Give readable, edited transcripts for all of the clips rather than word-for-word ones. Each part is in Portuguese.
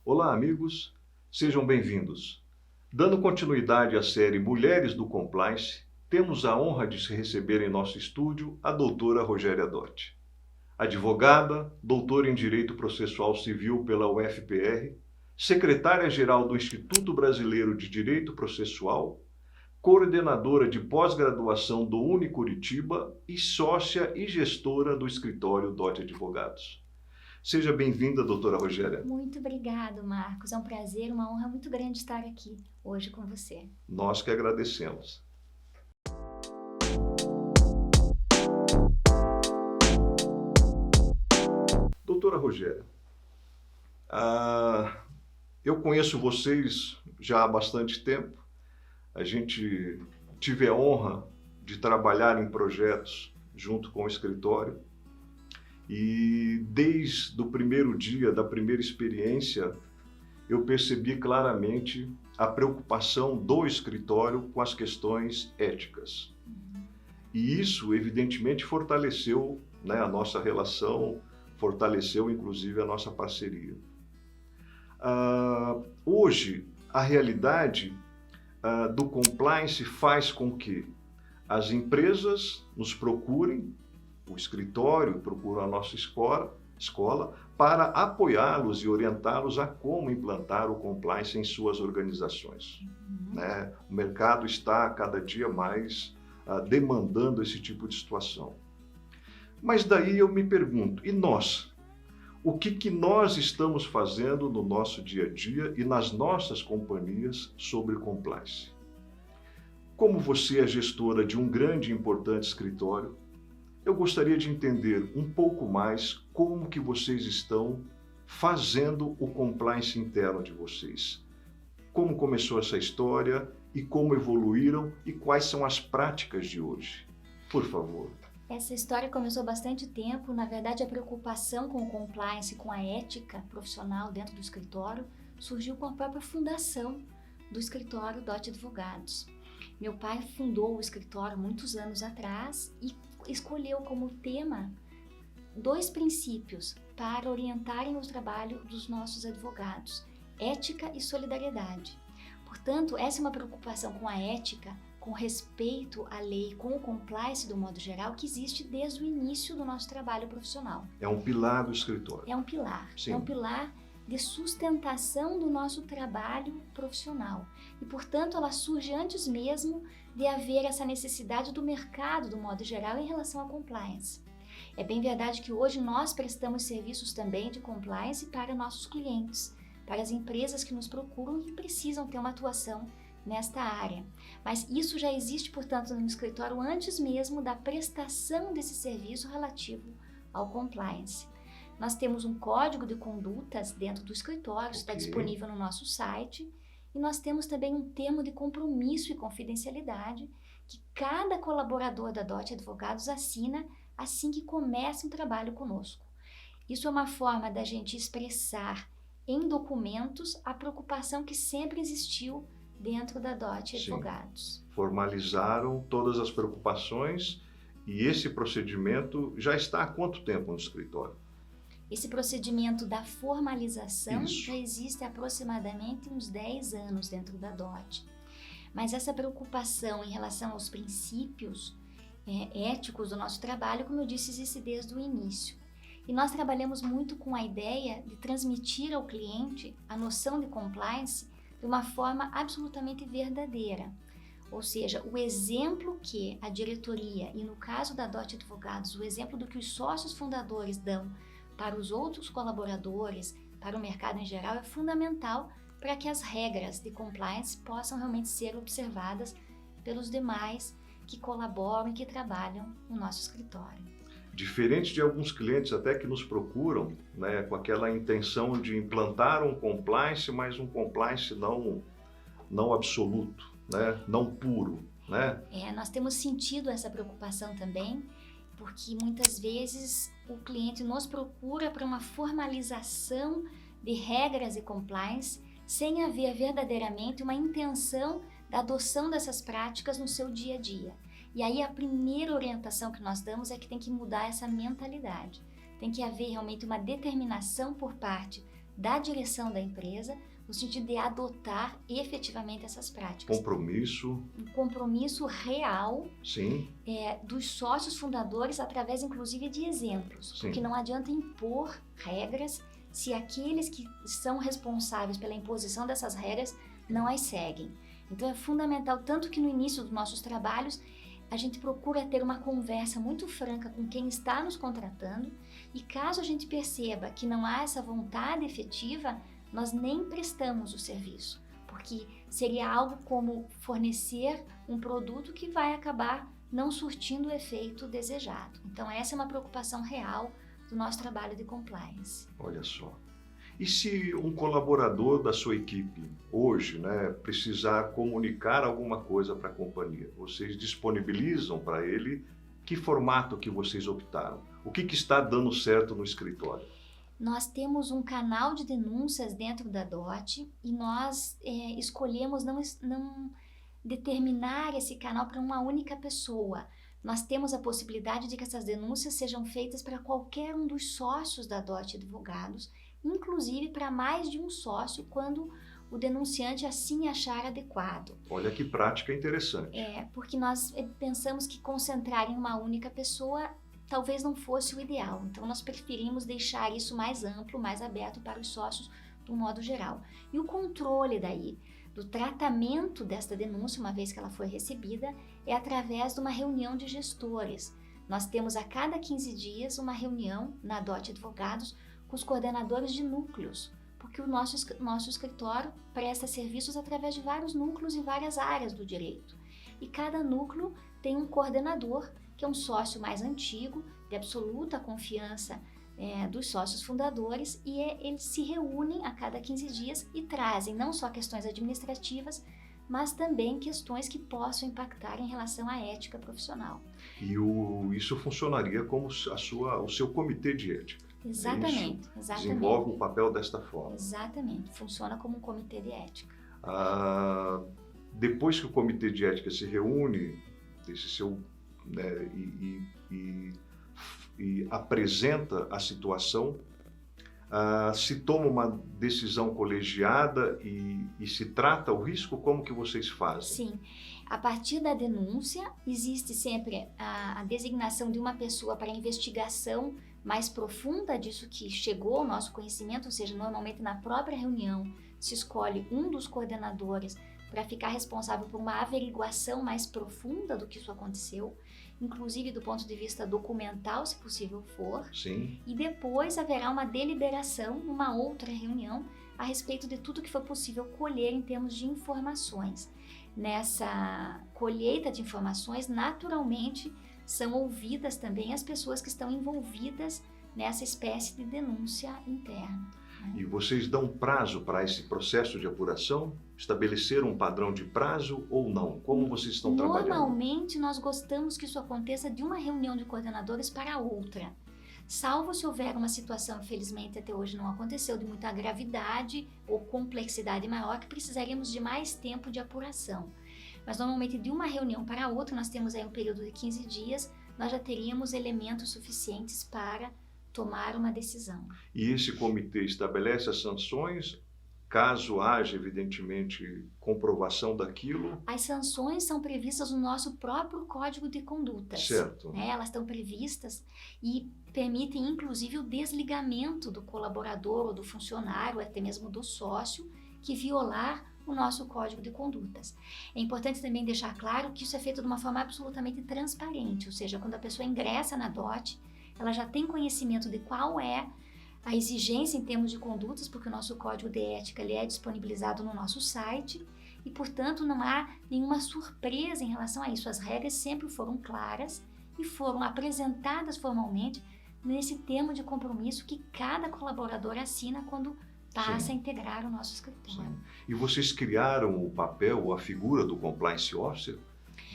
Olá, amigos, sejam bem-vindos. Dando continuidade à série Mulheres do Compliance, temos a honra de receber em nosso estúdio a doutora Rogéria Dotti. Advogada, doutora em Direito Processual Civil pela UFPR, secretária-geral do Instituto Brasileiro de Direito Processual, coordenadora de pós-graduação do Unicuritiba e sócia e gestora do escritório Dotti Advogados. Seja bem-vinda, doutora Rogéria. Muito obrigado, Marcos. É um prazer, uma honra muito grande estar aqui hoje com você. Nós que agradecemos. Doutora Rogéria, eu conheço vocês já há bastante tempo. A gente tive a honra de trabalhar em projetos junto com o escritório. E desde o primeiro dia, da primeira experiência, eu percebi claramente a preocupação do escritório com as questões éticas. E isso, evidentemente, fortaleceu, a nossa relação, fortaleceu, inclusive, a nossa parceria. Hoje, a realidade do compliance faz com que as empresas nos procurem, o escritório procura a nossa escola para apoiá-los e orientá-los a como implantar o compliance em suas organizações. O mercado está cada dia mais demandando esse tipo de situação. Mas daí eu me pergunto, e nós? O que nós estamos fazendo no nosso dia a dia e nas nossas companhias sobre compliance? Como você é gestora de um grande e importante escritório, eu gostaria de entender um pouco mais como que vocês estão fazendo o compliance interno de vocês. Como começou essa história e como evoluíram e quais são as práticas de hoje. Por favor. Essa história começou há bastante tempo. Na verdade, a preocupação com o compliance, com a ética profissional dentro do escritório, surgiu com a própria fundação do escritório Dotti Advogados. Meu pai fundou o escritório muitos anos atrás e escolheu como tema 2 princípios para orientarem o trabalho dos nossos advogados: ética e solidariedade. Portanto, essa é uma preocupação com a ética, com respeito à lei, com o compliance do modo geral, que existe desde o início do nosso trabalho profissional. É um pilar do escritório. É um pilar. Sim. É um pilar de sustentação do nosso trabalho profissional. E, portanto, ela surge antes mesmo de haver essa necessidade do mercado, do modo geral, em relação à compliance. É bem verdade que hoje nós prestamos serviços também de compliance para nossos clientes, para as empresas que nos procuram e precisam ter uma atuação nesta área. Mas isso já existe, portanto, no escritório antes mesmo da prestação desse serviço relativo ao compliance. Nós temos um código de condutas dentro do escritório, está disponível no nosso site, e nós temos também um termo de compromisso e confidencialidade que cada colaborador da Dotti Advogados assina assim que começa um trabalho conosco. Isso é uma forma da gente expressar em documentos a preocupação que sempre existiu dentro da Dotti Advogados. Formalizaram todas as preocupações e esse procedimento já está há quanto tempo no escritório? Esse procedimento da formalização já existe há aproximadamente uns 10 anos dentro da Dotti. Mas essa preocupação em relação aos princípios éticos do nosso trabalho, como eu disse, existe desde o início. E nós trabalhamos muito com a ideia de transmitir ao cliente a noção de compliance de uma forma absolutamente verdadeira. Ou seja, o exemplo que a diretoria, e no caso da Dotti Advogados, o exemplo do que os sócios fundadores dão para os outros colaboradores, para o mercado em geral, é fundamental para que as regras de compliance possam realmente ser observadas pelos demais que colaboram e que trabalham no nosso escritório. Diferente de alguns clientes até que nos procuram, com aquela intenção de implantar um compliance, mas um compliance não absoluto, não puro. Nós temos sentido essa preocupação também, porque muitas vezes o cliente nos procura para uma formalização de regras de compliance sem haver verdadeiramente uma intenção da adoção dessas práticas no seu dia a dia. E aí a primeira orientação que nós damos é que tem que mudar essa mentalidade. Tem que haver realmente uma determinação por parte da direção da empresa, no sentido de adotar efetivamente essas práticas. Compromisso. Um compromisso real Sim. Dos sócios fundadores, através inclusive de exemplos. Sim. Porque não adianta impor regras se aqueles que são responsáveis pela imposição dessas regras não as seguem. Então é fundamental, tanto que no início dos nossos trabalhos, a gente procura ter uma conversa muito franca com quem está nos contratando, e caso a gente perceba que não há essa vontade efetiva, nós nem prestamos o serviço, porque seria algo como fornecer um produto que vai acabar não surtindo o efeito desejado. Então essa é uma preocupação real do nosso trabalho de compliance. Olha só. E se um colaborador da sua equipe hoje, precisar comunicar alguma coisa para a companhia, vocês disponibilizam para ele que formato que vocês optaram? O que está dando certo no escritório? Nós temos um canal de denúncias dentro da DOT e nós escolhemos não determinar esse canal para uma única pessoa. Nós temos a possibilidade de que essas denúncias sejam feitas para qualquer um dos sócios da DOT Advogados, inclusive para mais de um sócio, quando o denunciante assim achar adequado. Olha que prática interessante. Porque nós pensamos que concentrar em uma única pessoa talvez não fosse o ideal. Então nós preferimos deixar isso mais amplo, mais aberto para os sócios de um modo geral. E o controle daí, do tratamento desta denúncia, uma vez que ela foi recebida, é através de uma reunião de gestores. Nós temos a cada 15 dias uma reunião na DOT Advogados com os coordenadores de núcleos, porque o nosso escritório presta serviços através de vários núcleos e várias áreas do direito. E cada núcleo tem um coordenador, que é um sócio mais antigo, de absoluta confiança dos sócios fundadores, e eles se reúnem a cada 15 dias e trazem não só questões administrativas, mas também questões que possam impactar em relação à ética profissional. E isso funcionaria como o seu comitê de ética. Exatamente. Desenvolve um papel desta forma. Exatamente, funciona como um comitê de ética. Depois que o comitê de ética se reúne, e apresenta a situação, se toma uma decisão colegiada e se trata o risco, como que vocês fazem? Sim, a partir da denúncia existe sempre a designação de uma pessoa para investigação mais profunda disso que chegou ao nosso conhecimento, ou seja, normalmente na própria reunião se escolhe um dos coordenadores para ficar responsável por uma averiguação mais profunda do que isso aconteceu, inclusive do ponto de vista documental, se possível for. Sim. E depois haverá uma deliberação, uma outra reunião, a respeito de tudo que foi possível colher em termos de informações. Nessa colheita de informações, naturalmente, são ouvidas também as pessoas que estão envolvidas nessa espécie de denúncia interna. E vocês dão prazo para esse processo de apuração? Estabeleceram um padrão de prazo ou não? Como vocês estão trabalhando? Normalmente, nós gostamos que isso aconteça de uma reunião de coordenadores para outra. Salvo se houver uma situação, infelizmente até hoje não aconteceu, de muita gravidade ou complexidade maior, que precisaríamos de mais tempo de apuração. Mas normalmente de uma reunião para outra, nós temos aí um período de 15 dias, nós já teríamos elementos suficientes para tomar uma decisão. E esse comitê estabelece as sanções, caso haja, evidentemente, comprovação daquilo? As sanções são previstas no nosso próprio Código de Condutas. Certo. Elas estão previstas e permitem, inclusive, o desligamento do colaborador ou do funcionário, até mesmo do sócio, que violar o nosso Código de Condutas. É importante também deixar claro que isso é feito de uma forma absolutamente transparente, ou seja, quando a pessoa ingressa na DOT, ela já tem conhecimento de qual é a exigência em termos de condutas, porque o nosso código de ética ele é disponibilizado no nosso site e, portanto, não há nenhuma surpresa em relação a isso. As regras sempre foram claras e foram apresentadas formalmente nesse termo de compromisso que cada colaborador assina quando passa a integrar o nosso escritório. Sim. E vocês criaram o papel ou a figura do Compliance Officer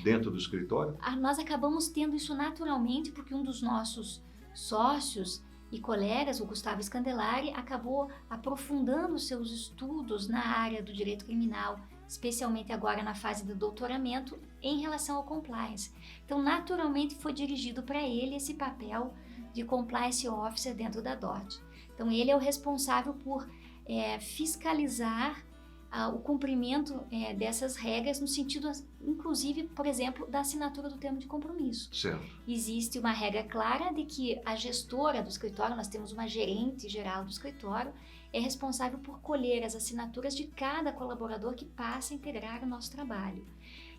dentro do escritório? Nós acabamos tendo isso naturalmente porque um dos nossos sócios e colegas, o Gustavo Scandelari, acabou aprofundando seus estudos na área do direito criminal, especialmente agora na fase do doutoramento, em relação ao compliance. Então, naturalmente, foi dirigido para ele esse papel de Compliance Officer dentro da DOT. Então, ele é o responsável por fiscalizar o cumprimento dessas regras no sentido, inclusive, por exemplo, da assinatura do termo de compromisso. Certo. Existe uma regra clara de que a gestora do escritório, nós temos uma gerente geral do escritório, é responsável por colher as assinaturas de cada colaborador que passa a integrar o nosso trabalho.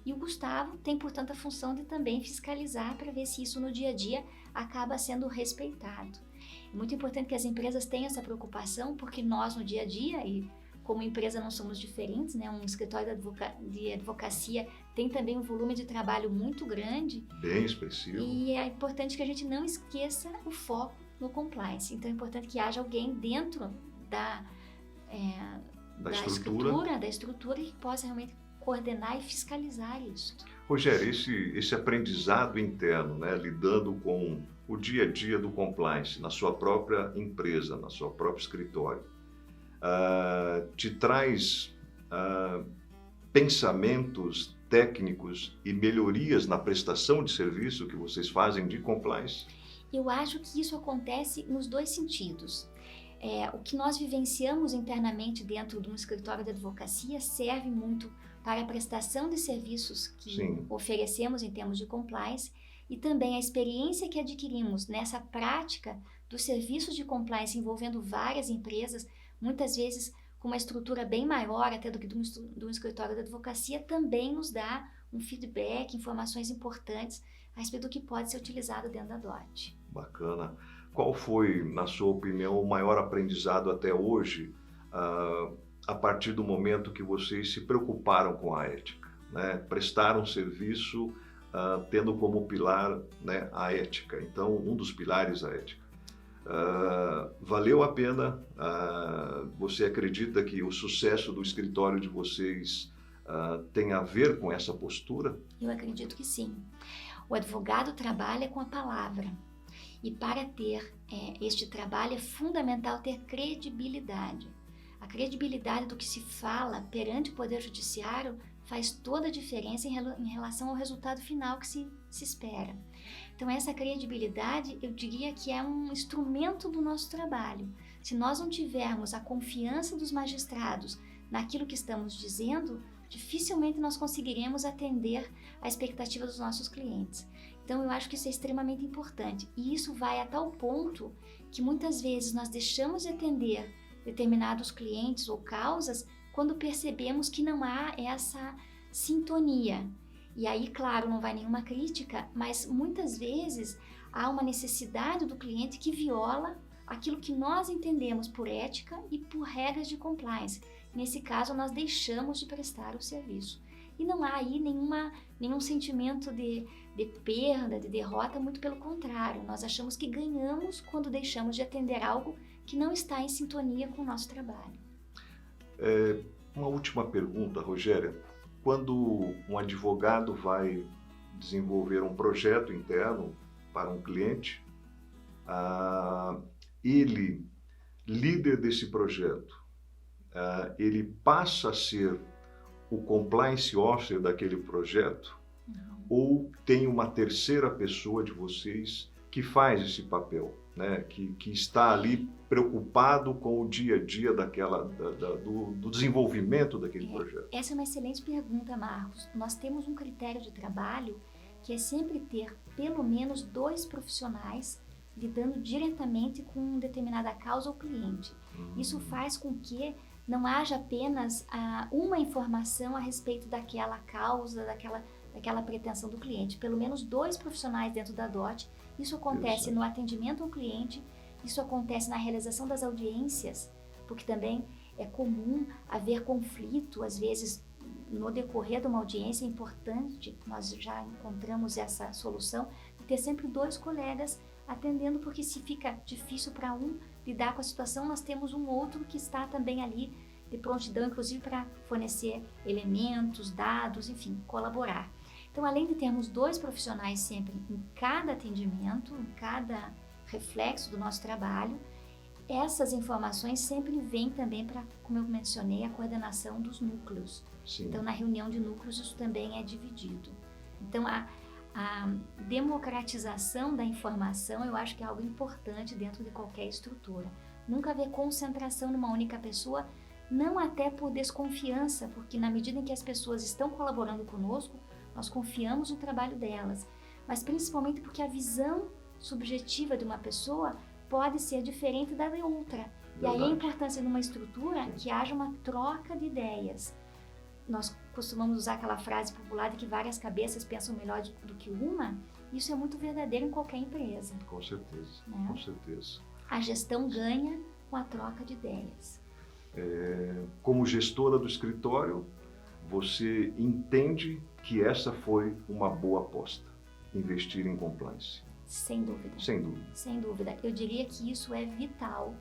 E o Gustavo tem, portanto, a função de também fiscalizar para ver se isso no dia a dia acaba sendo respeitado. É muito importante que as empresas tenham essa preocupação, porque nós no dia a dia, e como empresa não somos diferentes, né? Um escritório de advocacia tem também um volume de trabalho muito grande. Bem expressivo. E é importante que a gente não esqueça o foco no compliance. Então é importante que haja alguém dentro da estrutura que possa realmente coordenar e fiscalizar isso. Rogério, esse aprendizado interno, né, lidando com o dia a dia do compliance na sua própria empresa, na sua próprio escritório, te traz pensamentos técnicos e melhorias na prestação de serviço que vocês fazem de compliance? Eu acho que isso acontece nos dois sentidos. O que nós vivenciamos internamente dentro de um escritório de advocacia serve muito para a prestação de serviços que Sim. oferecemos em termos de compliance, e também a experiência que adquirimos nessa prática dos serviços de compliance envolvendo várias empresas, muitas vezes com uma estrutura bem maior até do que de um escritório de advocacia, também nos dá um feedback, informações importantes a respeito do que pode ser utilizado dentro da DOT. Bacana. Qual foi, na sua opinião, o maior aprendizado até hoje, a partir do momento que vocês se preocuparam com a ética, né? Prestaram serviço tendo como pilar, né, a ética. Então, um dos pilares, a ética. Valeu a pena? Você acredita que o sucesso do escritório de vocês tem a ver com essa postura? Eu acredito que sim. O advogado trabalha com a palavra. E para ter este trabalho é fundamental ter credibilidade. A credibilidade do que se fala perante o Poder Judiciário faz toda a diferença em relação ao resultado final que se espera. Então essa credibilidade, eu diria que é um instrumento do nosso trabalho. Se nós não tivermos a confiança dos magistrados naquilo que estamos dizendo, dificilmente nós conseguiremos atender a expectativa dos nossos clientes. Então eu acho que isso é extremamente importante, e isso vai a tal ponto que muitas vezes nós deixamos de atender determinados clientes ou causas quando percebemos que não há essa sintonia. E aí, claro, não vai nenhuma crítica, mas muitas vezes há uma necessidade do cliente que viola aquilo que nós entendemos por ética e por regras de compliance. Nesse caso, nós deixamos de prestar o serviço. E não há aí nenhum sentimento de perda, de derrota, muito pelo contrário. Nós achamos que ganhamos quando deixamos de atender algo que não está em sintonia com o nosso trabalho. Uma última pergunta, Rogéria. Quando um advogado vai desenvolver um projeto interno para um cliente, ele, líder desse projeto, ele passa a ser o compliance officer daquele projeto, ou tem uma terceira pessoa de vocês que faz esse papel, né? que está ali preocupado com o dia a dia do desenvolvimento daquele projeto? Essa é uma excelente pergunta, Marcos. Nós temos um critério de trabalho que é sempre ter pelo menos 2 profissionais lidando diretamente com determinada causa ou cliente. Isso faz com que não haja apenas uma informação a respeito daquela causa, daquela pretensão do cliente. Pelo menos 2 profissionais dentro da DOT. Isso acontece no atendimento ao cliente, isso acontece na realização das audiências, porque também é comum haver conflito, às vezes, no decorrer de uma audiência. É importante, nós já encontramos essa solução, de ter sempre 2 colegas atendendo, porque se fica difícil para um lidar com a situação, nós temos um outro que está também ali de prontidão, inclusive para fornecer elementos, dados, enfim, colaborar. Então, além de termos 2 profissionais sempre em cada atendimento, em cada reflexo do nosso trabalho, essas informações sempre vêm também para, como eu mencionei, a coordenação dos núcleos. Sim. Então, na reunião de núcleos, isso também é dividido. Então, a democratização da informação, eu acho que é algo importante dentro de qualquer estrutura. nunca haver concentração numa única pessoa, não até por desconfiança, porque na medida em que as pessoas estão colaborando conosco, nós confiamos no trabalho delas, mas principalmente porque a visão subjetiva de uma pessoa pode ser diferente da de outra. E aí a importância de uma estrutura que haja uma troca de ideias. Nós costumamos usar aquela frase popular de que várias cabeças pensam melhor do que uma. Isso é muito verdadeiro em qualquer empresa. Com certeza, né? Com certeza. A gestão ganha com a troca de ideias. Como gestora do escritório, você entende que essa foi uma boa aposta, investir em compliance? Sem dúvida. Sem dúvida. Sem dúvida. Eu diria que isso é vital,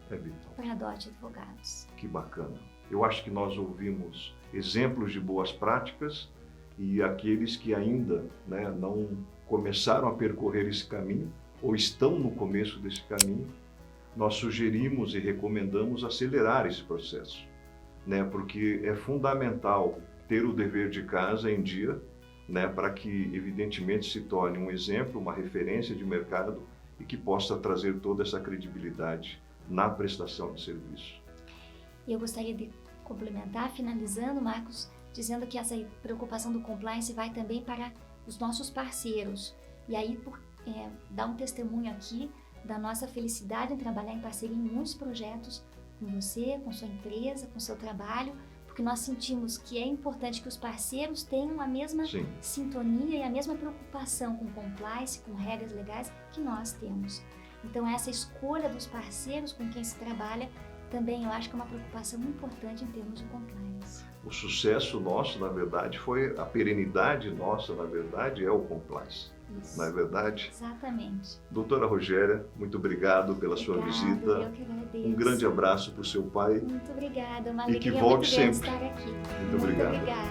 para a DOT Advogados. Que bacana. Eu acho que nós ouvimos exemplos de boas práticas e aqueles que ainda, né, não começaram a percorrer esse caminho ou estão no começo desse caminho, nós sugerimos e recomendamos acelerar esse processo, né, porque é fundamental ter o dever de casa em dia, né, para que, evidentemente, se torne um exemplo, uma referência de mercado e que possa trazer toda essa credibilidade na prestação de serviço. Eu gostaria de complementar, finalizando, Marcos, dizendo que essa preocupação do compliance vai também para os nossos parceiros. E aí, dar um testemunho aqui da nossa felicidade em trabalhar em parceria em muitos projetos com você, com sua empresa, com seu trabalho, porque nós sentimos que é importante que os parceiros tenham a mesma sintonia e a mesma preocupação com compliance, com regras legais que nós temos. Então essa escolha dos parceiros com quem se trabalha também eu acho que é uma preocupação importante em termos de compliance. O sucesso nosso, na verdade, foi a perenidade nossa, na verdade, é o compliance. Isso. Não é verdade? Exatamente. Doutora Rogéria, muito obrigado pela sua visita. Eu que agradeço. Um grande abraço para o seu pai. Muito obrigada, uma e que alegria volte muito grande sempre. estar aqui. Muito obrigado. Obrigada.